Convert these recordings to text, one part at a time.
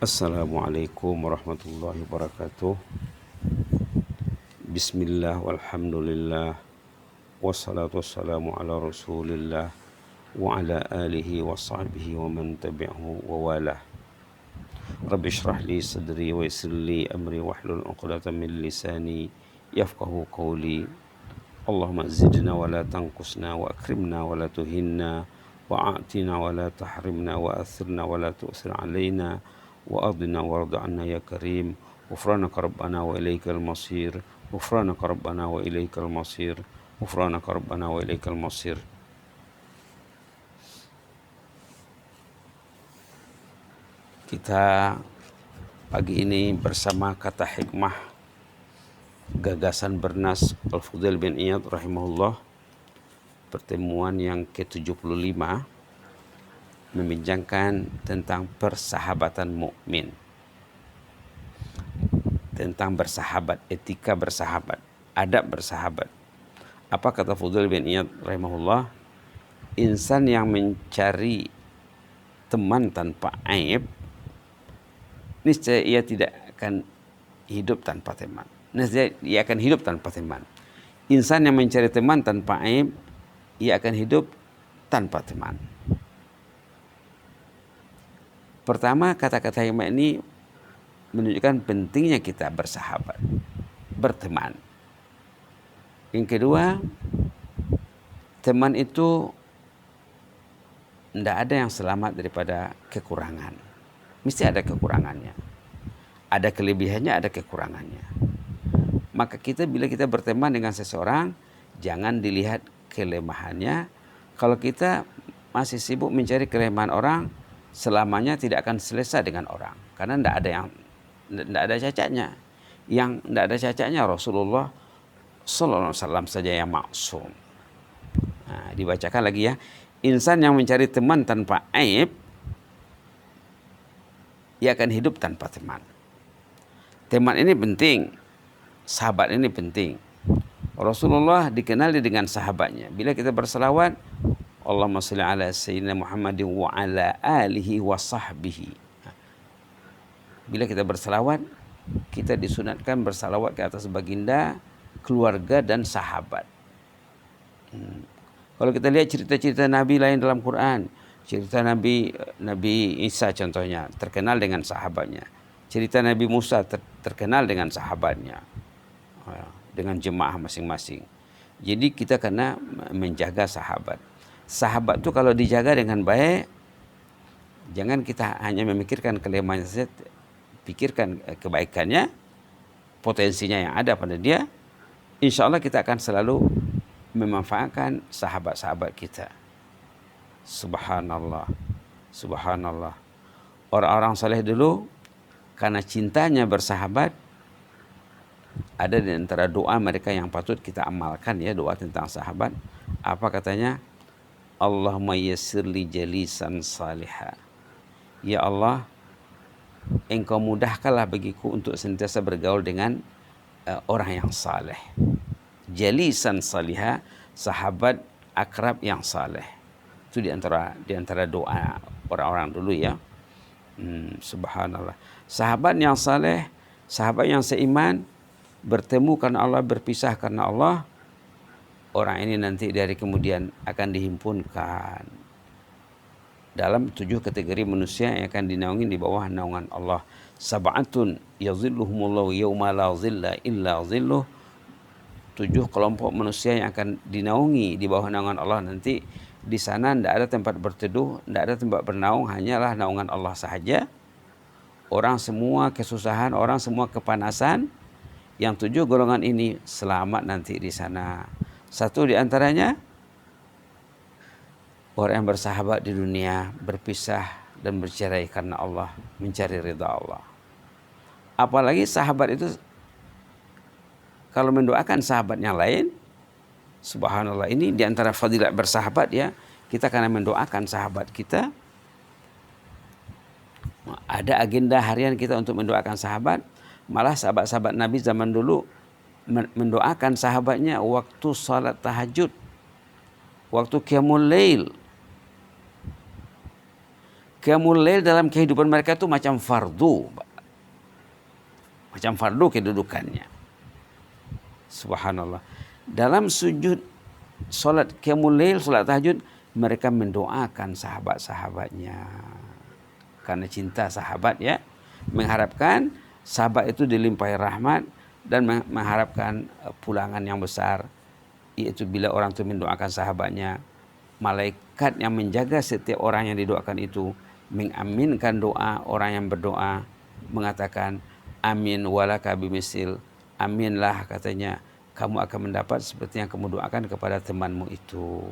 Assalamualaikum warahmatullahi wabarakatuh. Bismillah walhamdulillah wassalatu wassalamu ala rasulillah wa ala alihi wa sahbihi wa man tabi'ahu wa walah. Rabbi shrah li sadri wa yassir li amri wahlul 'uqdatam min lisani yafqahu qawli. Allahumma zidna wa la tanqusna wa akrimna wa la tuhinna wa a'tina wa la tahrimna wa athirna wa la tu'sir alaina wa adina warda anna ya karim. Ghufranaka rabbana wa ilaikal masir. Ghufranaka rabbana wa ilaikal masir. Ghufranaka rabbana wa ilaikal masir. Kita pagi ini bersama kata hikmah gagasan Bernas Al-Fudail bin Iyad rahimahullah, pertemuan yang ke-75, membincangkan tentang persahabatan mukmin, tentang bersahabat, etika bersahabat, adab bersahabat. Apa kata Fudail bin Iyad rahimahullah? Insan yang mencari teman tanpa aib, niscaya ia tidak akan hidup tanpa teman. Niscaya ia akan hidup tanpa teman. Insan yang mencari teman tanpa aib, ia akan hidup tanpa teman. Pertama, kata-kata hikmah ini menunjukkan pentingnya kita bersahabat, berteman. Yang kedua, teman itu tidak ada yang selamat daripada kekurangan. Mesti ada kekurangannya. Ada kelebihannya, ada kekurangannya. Maka bila kita berteman dengan seseorang, jangan dilihat kelemahannya. Kalau kita masih sibuk mencari kelemahan orang, selamanya tidak akan selesai dengan orang, karena tidak ada cacatnya. Yang tidak ada cacatnya Rasulullah Sallallahu Alaihi Wasallam saja yang maksum. Nah, dibacakan lagi ya. Insan yang mencari teman tanpa aib, ia akan hidup tanpa teman. Teman ini penting, sahabat ini penting. Rasulullah dikenali dengan sahabatnya. Bila kita berselawat, Allahumma sholli ala sayyidina Muhammadin wa ala alihi wa sahbihi. Bila kita berselawat, kita disunatkan bersalawat ke atas baginda, keluarga dan sahabat. Kalau kita lihat cerita-cerita Nabi lain dalam Quran, cerita Nabi Isa contohnya terkenal dengan sahabatnya. Cerita Nabi Musa terkenal dengan sahabatnya, dengan jemaah masing-masing. Jadi kita kena menjaga sahabat. Sahabat itu kalau dijaga dengan baik, jangan kita hanya memikirkan kelemahannya saja, pikirkan kebaikannya, potensinya yang ada pada dia. Insya Allah kita akan selalu memanfaatkan sahabat-sahabat kita. Subhanallah, subhanallah. Orang-orang saleh dulu karena cintanya bersahabat, ada di antara doa mereka yang patut kita amalkan ya, doa tentang sahabat. Apa katanya? Allahumma yassir li jalisan salihah. Ya Allah, Engkau mudahkanlah bagiku untuk senantiasa bergaul dengan orang yang saleh. Jalisan salihah, sahabat akrab yang saleh. Itu di antara doa orang-orang dulu ya. Subhanallah. Sahabat yang saleh, sahabat yang seiman, bertemu karena Allah, berpisah karena Allah. Orang ini nanti dari kemudian akan dihimpunkan dalam 7 kategori manusia yang akan dinaungi di bawah naungan Allah. Sab'atun yazilluhumullahu yawma la zilla illa zilluh. 7 kelompok manusia yang akan dinaungi di bawah naungan Allah nanti. Di sana tidak ada tempat berteduh, tidak ada tempat bernaung, hanyalah naungan Allah sahaja. Orang semua kesusahan, orang semua kepanasan, yang 7 golongan ini selamat nanti di sana. Satu di antaranya, orang yang bersahabat di dunia berpisah dan bercerai karena Allah, mencari ridha Allah. Apalagi sahabat itu kalau mendoakan sahabat yang lain, subhanallah, ini di antara fadilat bersahabat ya. Kita karena mendoakan sahabat kita, ada agenda harian kita untuk mendoakan sahabat. Malah sahabat-sahabat Nabi zaman dulu mendoakan sahabatnya waktu salat tahajud, waktu qiyamul lail. Qiyamul Lail dalam kehidupan mereka itu macam fardu. Macam fardu kedudukannya. Subhanallah. Dalam sujud solat Qiyamul Lail, solat tahajud, mereka mendoakan sahabat-sahabatnya. Karena cinta sahabat ya. Mengharapkan sahabat itu dilimpahi rahmat dan mengharapkan pulangan yang besar. Yaitu bila orang itu mendoakan sahabatnya, malaikat yang menjaga setiap orang yang didoakan itu mengaminkan doa orang yang berdoa, mengatakan amin walaka bimisil, aminlah katanya, kamu akan mendapat seperti yang kamu doakan kepada temanmu itu.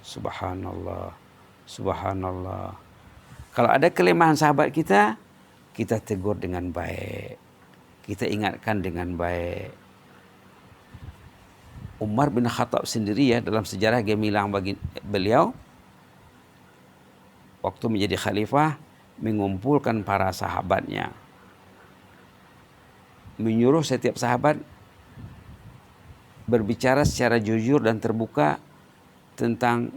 Subhanallah, subhanallah. Kalau ada kelemahan sahabat kita, kita tegur dengan baik, kita ingatkan dengan baik. Umar bin Khattab sendiri ya, dalam sejarah gemilang bagi beliau, waktu menjadi khalifah, mengumpulkan para sahabatnya, menyuruh setiap sahabat berbicara secara jujur dan terbuka tentang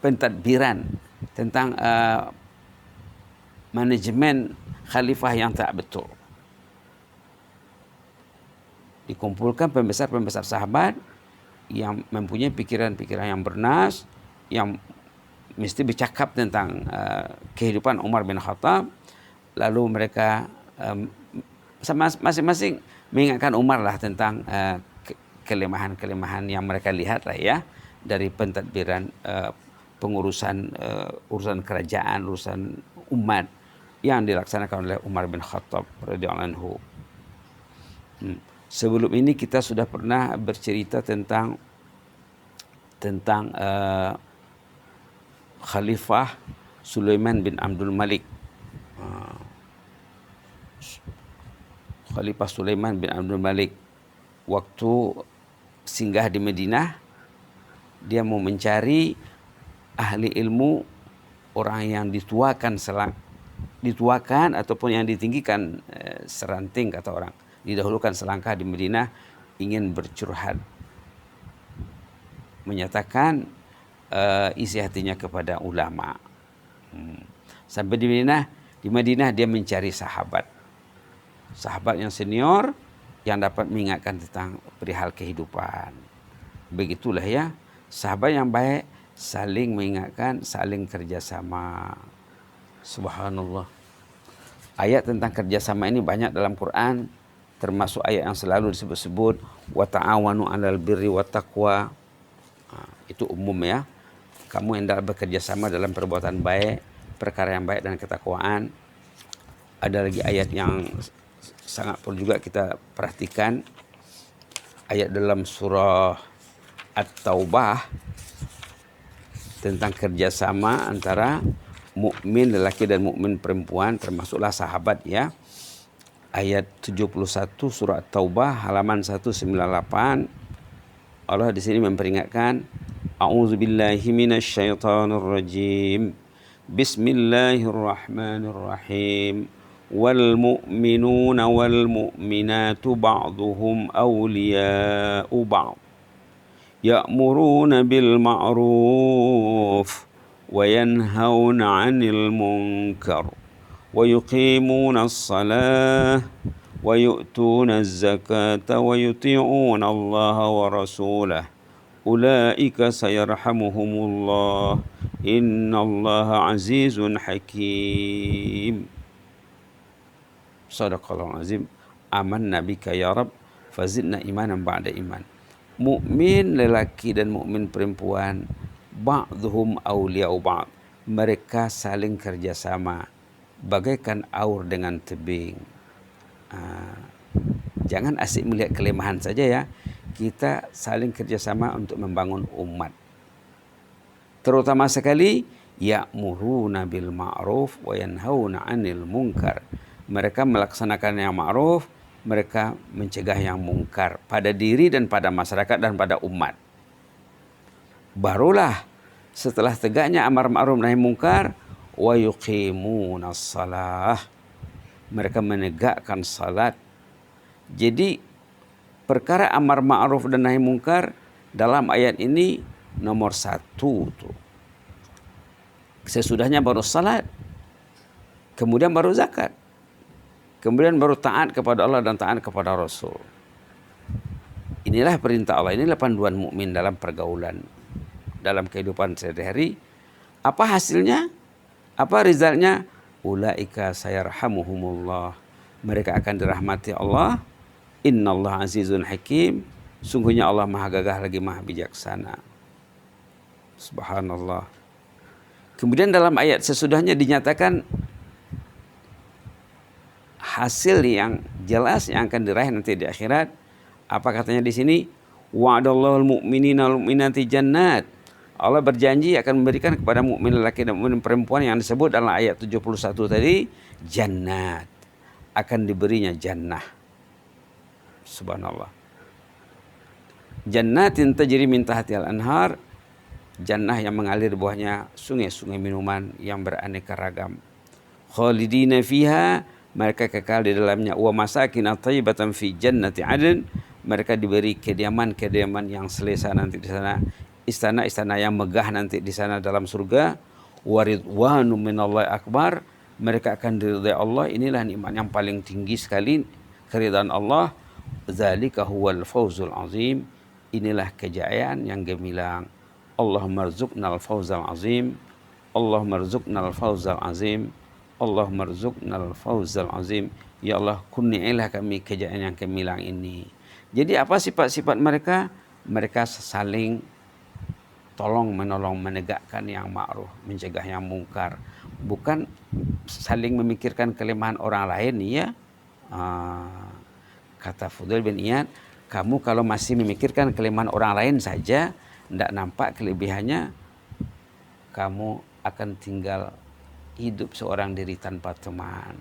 pentadbiran, tentang manajemen khalifah yang tak betul. Dikumpulkan pembesar-pembesar sahabat yang mempunyai pikiran-pikiran yang bernas, yang mesti bercakap tentang kehidupan Umar bin Khattab. Lalu mereka masing-masing mengingatkan Umar lah tentang kelemahan-kelemahan yang mereka lihat lah ya, dari pentadbiran pengurusan urusan kerajaan, urusan umat yang dilaksanakan oleh Umar bin Khattab radhiyallahu anhu. Sebelum ini kita sudah pernah bercerita tentang Khalifah Sulaiman bin Abdul Malik. Khalifah Sulaiman bin Abdul Malik waktu singgah di Madinah, dia mau mencari ahli ilmu, orang yang dituakan ataupun yang ditinggikan seranting kata orang, didahulukan selangkah di Madinah, ingin bercurhat, menyatakan isi hatinya kepada ulama. Sampai di Madinah dia mencari sahabat yang senior yang dapat mengingatkan tentang perihal kehidupan. Begitulah ya, sahabat yang baik saling mengingatkan, saling kerjasama. Subhanallah. Ayat tentang kerjasama ini banyak dalam Quran, termasuk ayat yang selalu disebut-sebut wa ta'awanu 'alal birri wat taqwa. Itu umum ya. Kamu hendak bekerja sama dalam perbuatan baik, perkara yang baik dan ketakwaan. Ada lagi ayat yang sangat perlu juga kita perhatikan. Ayat dalam surah At-Taubah tentang kerjasama antara mukmin lelaki dan mukmin perempuan, termasuklah sahabat ya. Ayat 71 surah At-Taubah halaman 198. Allah di sini memperingatkan, a'udzubillahi minasyaitonir rajim. Bismillahirrahmanirrahim. Wal mu'minuna wal mu'minatu ba'duhum awliya'u ba'd. Ya'muruna bil ma'ruf wa yanhauna 'anil munkar wa yuqimuna as-salah wa yu'tuna az-zakata wa yuti'una Allah wa rasulah. Ulaika sayarhamuhumullah. Innallaha azizun hakim. Sadaqallahul azim. Amanna bika ya Rabb fazidna imanan ba'da iman. Mukmin lelaki dan mukmin perempuan, ba'dhum awliya'u ba'd, mereka saling kerjasama bagaikan aur dengan tebing. Jangan asik melihat kelemahan saja ya, kita saling kerjasama untuk membangun umat. Terutama sekali ya'muruna bil ma'ruf wa yanhauna 'anil munkar. Mereka melaksanakan yang ma'ruf, mereka mencegah yang mungkar pada diri dan pada masyarakat dan pada umat. Barulah setelah tegaknya amar ma'ruf nahi mungkar, wa yuqimunas salah, mereka menegakkan salat. Jadi perkara amar ma'ruf dan nahi mungkar dalam ayat ini nomor 1 tuh. Sesudahnya baru salat, kemudian baru zakat, kemudian baru taat kepada Allah dan taat kepada Rasul. Inilah perintah Allah, inilah panduan mukmin dalam pergaulan, dalam kehidupan sehari-hari. Apa hasilnya? Apa resultnya? Ulaika sayarhamuhumullah. Mereka akan dirahmati Allah. Innallaha azizun hakim. Sungguhnya Allah maha gagah lagi maha bijaksana. Subhanallah. Kemudian dalam ayat sesudahnya dinyatakan hasil yang jelas yang akan diraih nanti di akhirat. Apa katanya di sini? Wa'adallahu al-mu'minina wal-mu'minati jannat. Allah berjanji akan memberikan kepada mukmin lelaki dan mukmin perempuan yang disebut dalam ayat 71 tadi jannat. Akan diberinya jannah. Subhanallah. Jannatin tajri min tahtiha al-anhar. Jannah yang mengalir bawahnya sungai-sungai minuman yang beraneka ragam. Khalidina fiha, mereka kekal di dalamnya. Wa masakin thayyibatan fi jannati 'adn. Mereka diberi kediaman-kediaman yang selesa nanti di sana. Istana-istana yang megah nanti di sana dalam surga. Waridwanu minallahi akbar. Mereka akan diridai Allah. Inilah nikmat yang paling tinggi sekali, keridhaan Allah. Dzalika huwal fawzul azim. Inilah kejayaan yang gemilang. Allahumma rzuqnal fawzal azim. Allahumma rzuqnal fawzal azim. Allahumma rzuqnal fawzal azim. Ya Allah, kurniailah kami kejayaan yang gemilang ini. Jadi apa sifat-sifat mereka? Mereka saling tolong menolong, menegakkan yang ma'ruf, mencegah yang mungkar. Bukan saling memikirkan kelemahan orang lain, ya. Kata Fudail bin Iyad, kamu kalau masih memikirkan kelemahan orang lain saja, tidak nampak kelebihannya, kamu akan tinggal hidup seorang diri tanpa teman.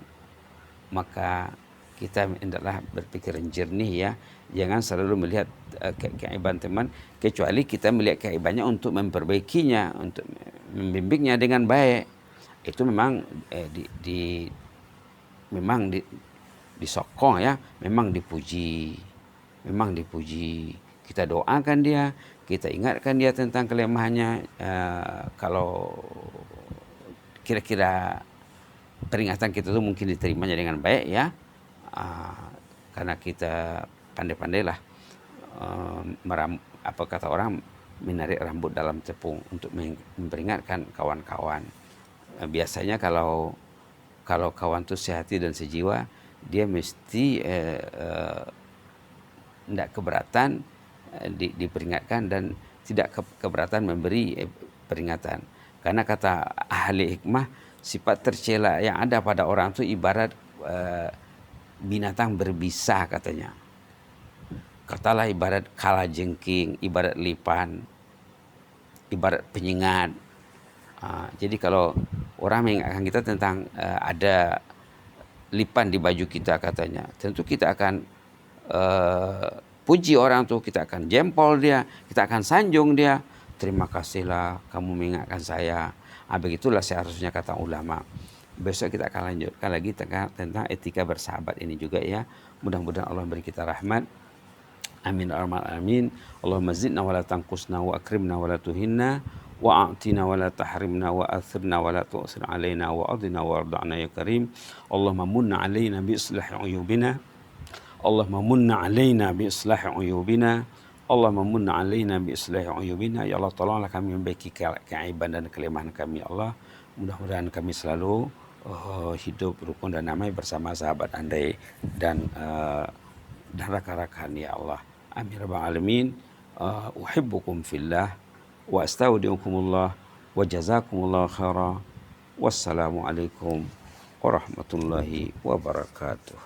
Maka kita hendaklah berpikir jernih, ya. Jangan selalu melihat keaiban teman, kecuali kita melihat keaibannya untuk memperbaikinya, untuk membimbingnya dengan baik. Itu memang disokong, ya, memang dipuji. Kita doakan dia, kita ingatkan dia tentang kelemahannya. Kalau kira-kira peringatan kita itu mungkin diterimanya dengan baik, ya. Karena kita pandai-pandailah apa kata orang, menarik rambut dalam tepung untuk memperingatkan kawan-kawan. Biasanya kalau kawan itu sehati dan sejiwa, dia mesti tidak keberatan diperingatkan dan tidak keberatan memberi peringatan. Karena kata ahli hikmah, sifat tercela yang ada pada orang itu ibarat binatang berbisa, katanya. Katalah ibarat kalajengking, ibarat lipan, ibarat penyengat. Jadi kalau orang mengingatkan kita tentang ada lipan di baju kita, katanya, tentu kita akan puji orang tuh, kita akan jempol dia, kita akan sanjung dia. Terima kasihlah kamu mengingatkan saya. Begitulah seharusnya, kata ulama. Besok kita akan lanjutkan lagi tentang etika bersahabat ini juga, ya. Mudah-mudahan Allah beri kita rahmat. Amin amin. Allahumma zidna wa la tanqusna wa akrimna wa la tuhinna wa a'tina wa la tahrimna wa athirna wa la tu'sir alaina wa adina wa arda'na ya karim. Allahumma munna alaina bi islahi uyubina. Allahumma munna alaina bi islahi uyubina. Allahumma munna alaina bi islahi uyubina. Ya Allah, tolonglah kami membaiki keaiban dan kelemahan kami, ya Allah. Mudah-mudahan kami selalu hidup rukun dan damai bersama sahabat andai dan rakan-rakan, ya Allah. Amin rabbal alamin. Uhibbukum fillah wa astaudiukumullah wa jazakumullah khaira. Wassalamu alaikum warahmatullahi wabarakatuh.